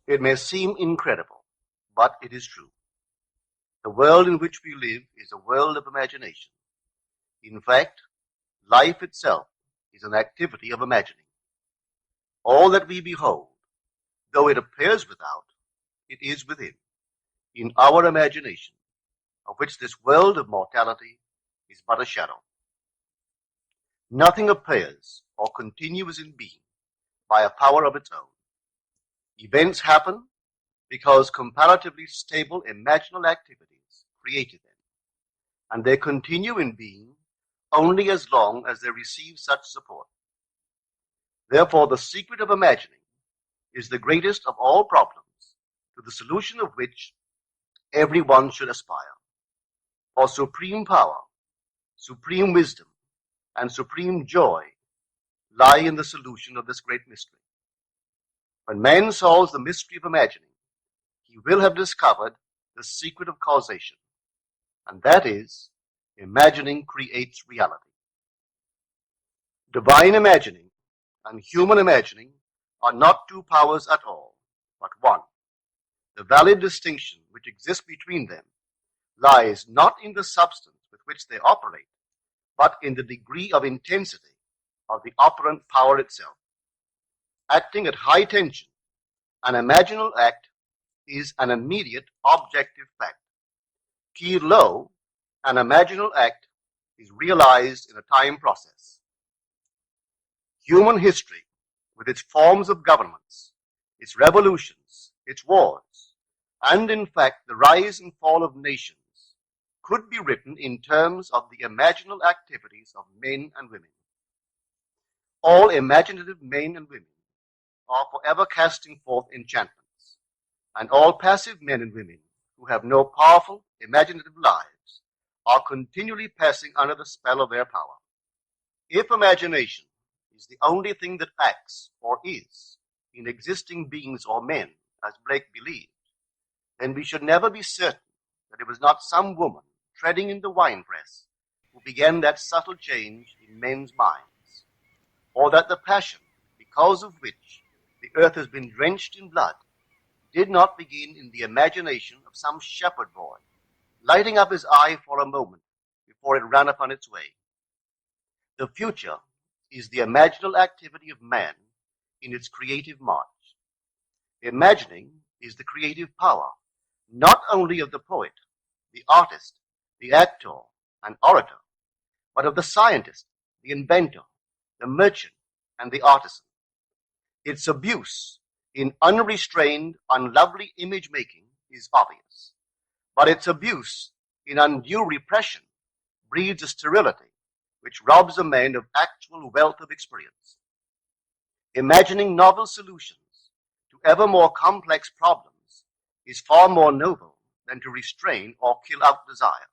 It may seem incredible, but it is true. The world in which we live is a world of imagination. In fact, life itself is an activity of imagining. All that we behold, though it appears without, it is within, in our imagination, of which this world of mortality is but a shadow. Nothing appears or continues in being by a power of its own. Events happen because comparatively stable imaginal activities created them, and they continue in being only as long as they receive such support. Therefore, the secret of imagining is the greatest of all problems, to the solution of which everyone should aspire. For supreme power, supreme wisdom, and supreme joy lie in the solution of this great mystery. When man solves the mystery of imagining, he will have discovered the secret of causation, and that is, imagining creates reality. Divine imagining and human imagining are not two powers at all, but one. The valid distinction which exists between them lies not in the substance with which they operate, but in the degree of intensity of the operant power itself. Acting at high tension, an imaginal act is an immediate objective fact. Keyed low, an imaginal act is realized in a time process. Human history, with its forms of governments, its revolutions, its wars, and in fact the rise and fall of nations, could be written in terms of the imaginal activities of men and women. All imaginative men and women are forever casting forth enchantments, and all passive men and women who have no powerful imaginative lives are continually passing under the spell of their power. If imagination is the only thing that acts or is in existing beings or men, as Blake believed, then we should never be certain that it was not some woman treading in the winepress who began that subtle change in men's minds, or that the passion, because of which the earth has been drenched in blood, did not begin in the imagination of some shepherd boy, lighting up his eye for a moment before it ran upon its way. The future is the imaginal activity of man in its creative march. Imagining is the creative power, not only of the poet, the artist, the actor, and orator, but of the scientist, the inventor, the merchant, and the artisan. Its abuse in unrestrained, unlovely image-making is obvious, but its abuse in undue repression breeds a sterility which robs a man of actual wealth of experience. Imagining novel solutions to ever more complex problems is far more noble than to restrain or kill out desire.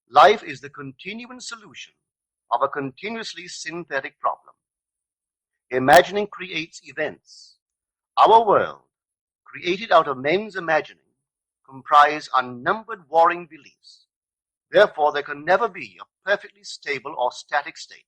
Life is the continuing solution of a continuously synthetic problem. Imagining creates events. Our world, created out of men's imagining, comprise unnumbered warring beliefs. Therefore, there can never be a perfectly stable or static state.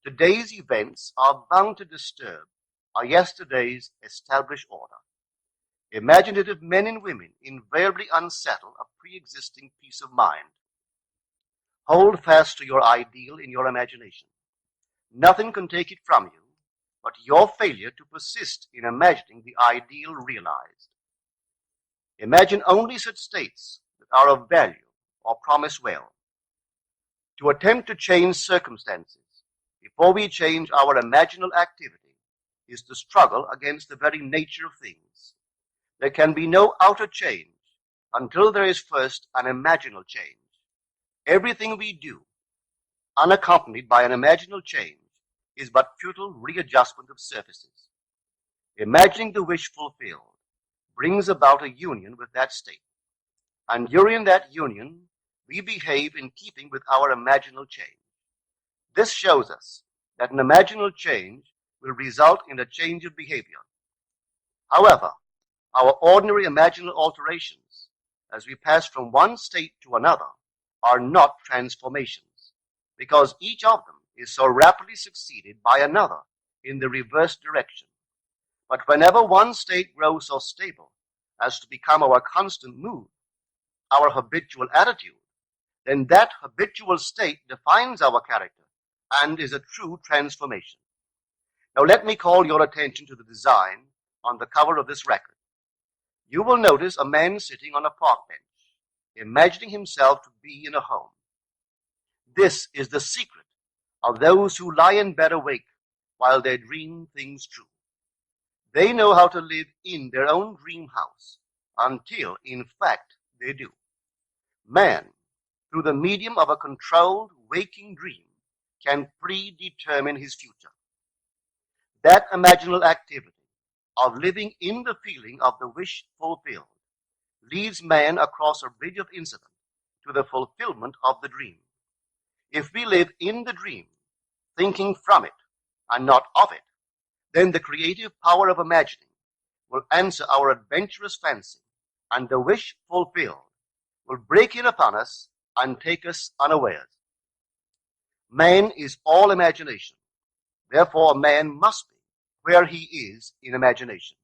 Today's events are bound to disturb our yesterday's established order. Imaginative men and women invariably unsettle a pre-existing peace of mind. Hold fast to your ideal in your imagination. Nothing can take it from you but your failure to persist in imagining the ideal realized. Imagine only such states that are of value or promise well. To attempt to change circumstances before we change our imaginal activity is to struggle against the very nature of things. There can be no outer change until there is first an imaginal change. Everything we do, unaccompanied by an imaginal change, is but futile readjustment of surfaces. Imagining the wish fulfilled brings about a union with that state, and during that union we behave in keeping with our imaginal change. This shows us that an imaginal change will result in a change of behavior. However, our ordinary imaginal alterations, as we pass from one state to another, are not transformations, because each of them is so rapidly succeeded by another in the reverse direction. But whenever one state grows so stable as to become our constant mood, our habitual attitude, then that habitual state defines our character and is a true transformation. Now let me call your attention to the design on the cover of this record. You will notice a man sitting on a park bench, imagining himself to be in a home. This is the secret of those who lie in bed awake while they dream things true. They know how to live in their own dream house until, in fact, they do. Man, through the medium of a controlled waking dream, can predetermine his future. That imaginal activity of living in the feeling of the wish fulfilled leads man across a bridge of incident to the fulfillment of the dream. If we live in the dream, thinking from it and not of it, then the creative power of imagining will answer our adventurous fancy, and the wish fulfilled will break in upon us and take us unawares. Man is all imagination. Therefore, a man must be where he is in imagination,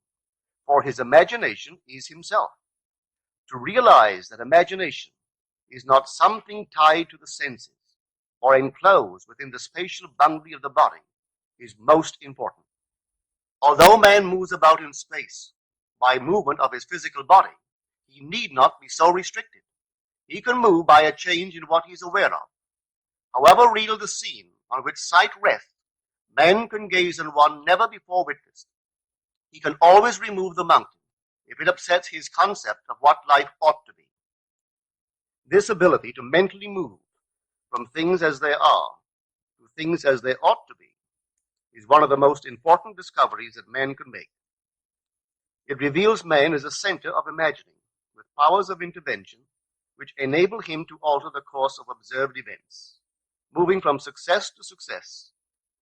for his imagination is himself. To realize that imagination is not something tied to the senses or enclosed within the spatial boundary of the body is most important. Although man moves about in space by movement of his physical body, he need not be so restricted. He can move by a change in what he is aware of. However real the scene on which sight rests, man can gaze on one never before witnessed. He can always remove the mountain if it upsets his concept of what life ought to be. This ability to mentally move from things as they are to things as they ought to be is one of the most important discoveries that man can make. It reveals man as a center of imagining with powers of intervention which enable him to alter the course of observed events, moving from success to success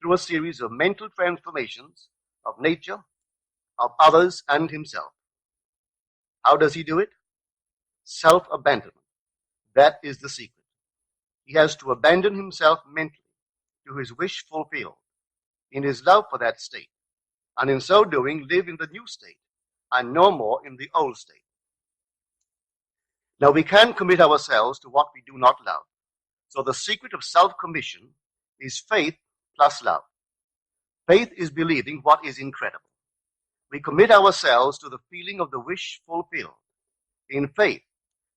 through a series of mental transformations of nature, of others, and himself. How does he do it? Self-abandonment. That is the secret. He has to abandon himself mentally to his wish fulfilled, in his love for that state, and in so doing live in the new state and no more in the old state. Now we can commit ourselves to what we do not love. So the secret of self-commission is faith plus love. Faith is believing what is incredible. We commit ourselves to the feeling of the wish fulfilled, in faith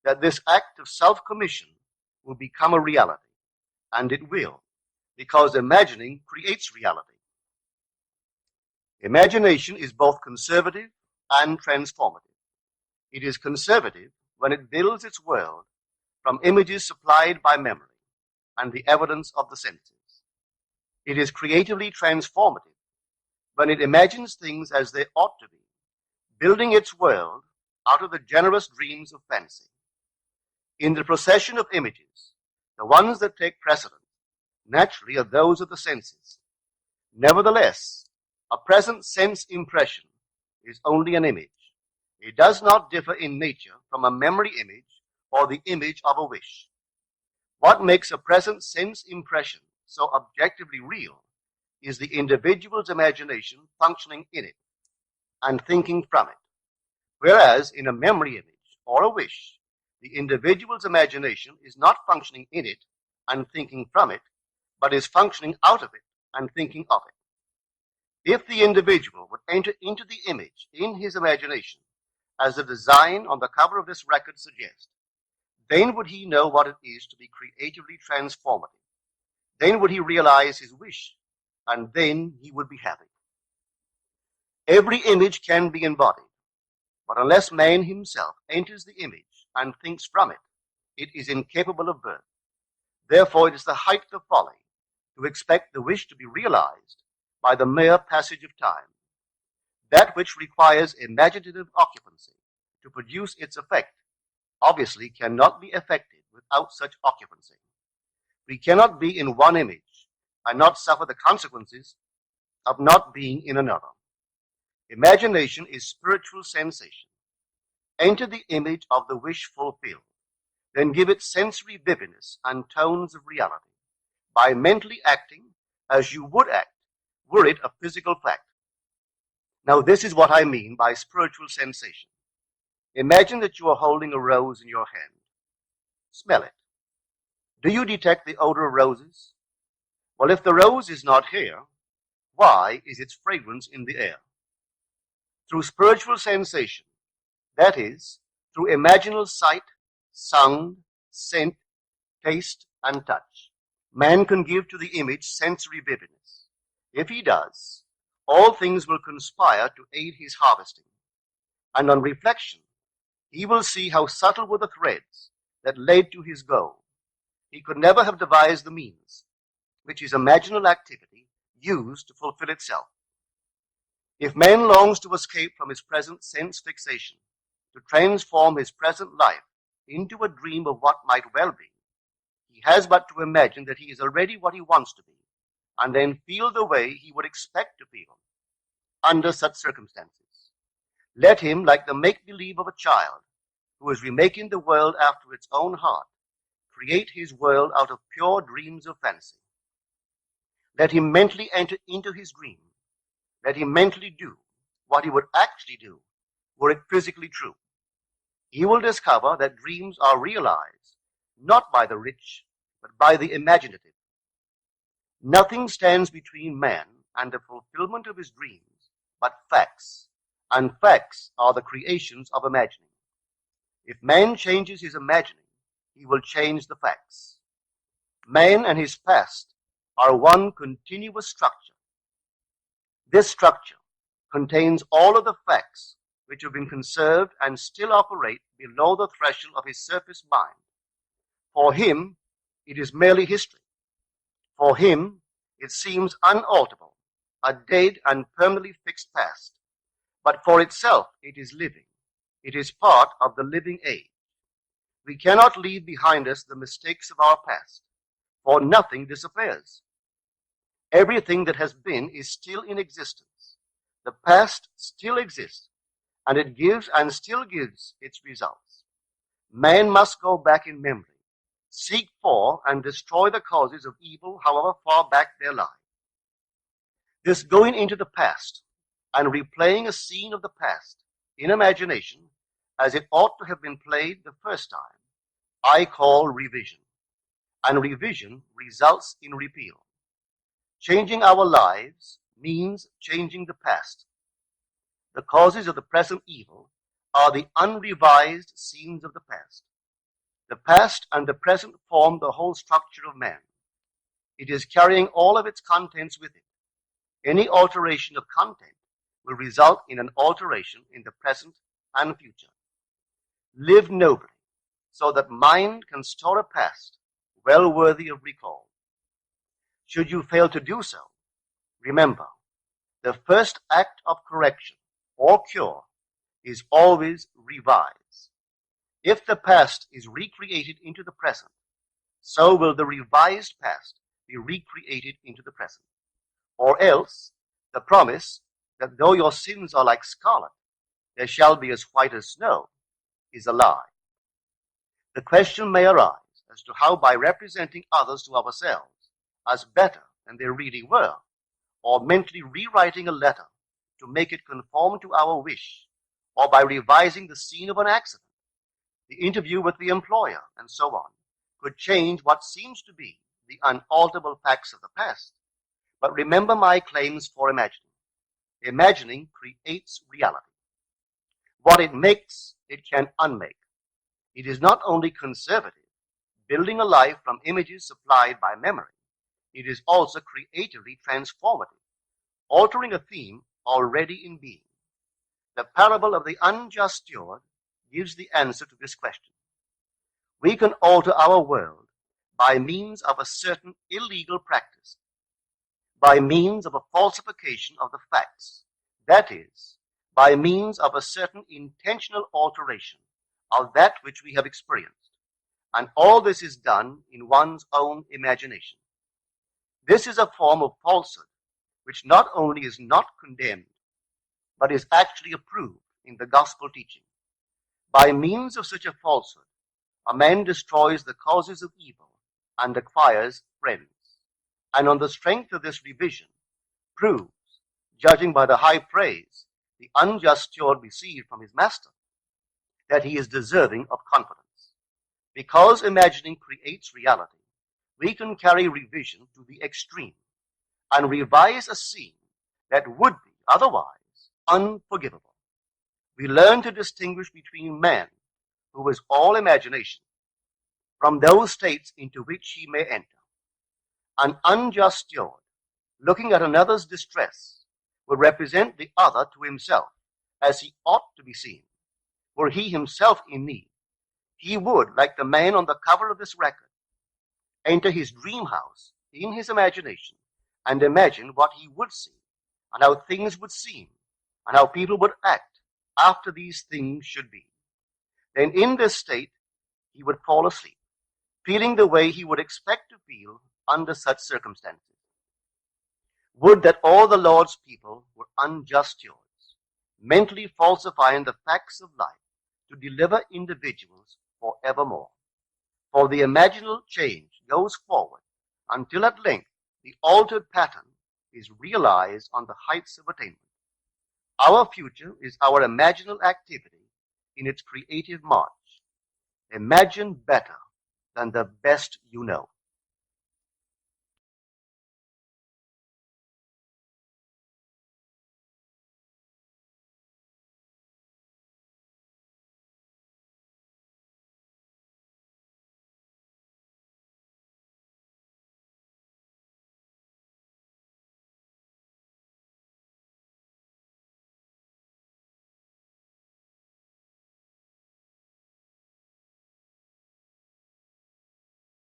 that this act of self-commission will become a reality, and it will, because imagining creates reality. Imagination is both conservative and transformative. It is conservative when it builds its world from images supplied by memory and the evidence of the senses. It is creatively transformative when it imagines things as they ought to be, building its world out of the generous dreams of fancy. In the procession of images, the ones that take precedence naturally are those of the senses. Nevertheless, a present sense impression is only an image. It does not differ in nature from a memory image or the image of a wish. What makes a present sense impression so objectively real is the individual's imagination functioning in it and thinking from it, whereas in a memory image or a wish, the individual's imagination is not functioning in it and thinking from it, but is functioning out of it and thinking of it. If the individual would enter into the image in his imagination, as the design on the cover of this record suggests, then would he know what it is to be creatively transformative. Then would he realize his wish, and then he would be happy. Every image can be embodied, but unless man himself enters the image and thinks from it, it is incapable of birth. Therefore, it is the height of folly to expect the wish to be realized by the mere passage of time. That which requires imaginative occupancy to produce its effect obviously cannot be effected without such occupancy. We cannot be in one image and not suffer the consequences of not being in another. Imagination is spiritual sensation. Enter the image of the wish fulfilled, then give it sensory vividness and tones of reality by mentally acting as you would act were it a physical fact. Now, this is what I mean by spiritual sensation. Imagine that you are holding a rose in your hand. Smell it. Do you detect the odor of roses? Well, if the rose is not here, why is its fragrance in the air? Through spiritual sensation, that is, through imaginal sight, sound, scent, taste, and touch, man can give to the image sensory vividness. If he does, all things will conspire to aid his harvesting. And on reflection, he will see how subtle were the threads that led to his goal. He could never have devised the means which his imaginal activity used to fulfill itself. If man longs to escape from his present sense fixation, to transform his present life into a dream of what might well be, he has but to imagine that he is already what he wants to be, and then feel the way he would expect to feel under such circumstances. Let him, like the make-believe of a child who is remaking the world after its own heart, create his world out of pure dreams of fancy. Let him mentally enter into his dream. Let him mentally do what he would actually do were it physically true. He will discover that dreams are realized not by the rich, but by the imaginative. Nothing stands between man and the fulfillment of his dreams but facts, and facts are the creations of imagining. If man changes his imagining, he will change the facts. Man and his past are one continuous structure. This structure contains all of the facts which have been conserved and still operate below the threshold of his surface mind. For him, it is merely history. For him, it seems unalterable, a dead and permanently fixed past. But for itself, it is living. It is part of the living age. We cannot leave behind us the mistakes of our past, for nothing disappears. Everything that has been is still in existence. The past still exists, and it gives and still gives its results. Man must go back in memory, seek for and destroy the causes of evil, however far back they lie. This going into the past and replaying a scene of the past in imagination as it ought to have been played the first time, I call revision. And revision results in repeal. Changing our lives means changing the past. The causes of the present evil are the unrevised scenes of the past. The past and the present form the whole structure of man. It is carrying all of its contents with it. Any alteration of content will result in an alteration in the present and future. Live nobly, so that mind can store a past well worthy of recall. Should you fail to do so, remember, the first act of correction or cure is always revise. If the past is recreated into the present, so will the revised past be recreated into the present. Or else, the promise that though your sins are like scarlet, they shall be as white as snow, is a lie. The question may arise as to how by representing others to ourselves as better than they really were, or mentally rewriting a letter to make it conform to our wish, or by revising the scene of an accident, the interview with the employer, and so on, could change what seems to be the unalterable facts of the past. But remember my claims for imagining. Imagining creates reality. What it makes, it can unmake. It is not only conservative, building a life from images supplied by memory. It is also creatively transformative, altering a theme already in being. The parable of the unjust steward gives the answer to this question. We can alter our world by means of a certain illegal practice, by means of a falsification of the facts, that is, by means of a certain intentional alteration of that which we have experienced, and all this is done in one's own imagination. This is a form of falsehood which not only is not condemned, but is actually approved in the gospel teaching. By means of such a falsehood, a man destroys the causes of evil and acquires friends, and on the strength of this revision, proves, judging by the high praise the unjust steward received from his master, that he is deserving of confidence. Because imagining creates reality, we can carry revision to the extreme and revise a scene that would be otherwise unforgivable. We learn to distinguish between man, who is all imagination, from those states into which he may enter. An unjust steward, looking at another's distress, would represent the other to himself as he ought to be seen. Were he himself in need, he would, like the man on the cover of this record, enter his dream house in his imagination and imagine what he would see and how things would seem and how people would act after these things should be. Then in this state he would fall asleep, feeling the way he would expect to feel under such circumstances. Would that all the Lord's people were unjust stewards, mentally falsifying the facts of life to deliver individuals forevermore. For the imaginal change goes forward until at length the altered pattern is realized on the heights of attainment. Our future is our imaginal activity in its creative march. Imagine better than the best you know.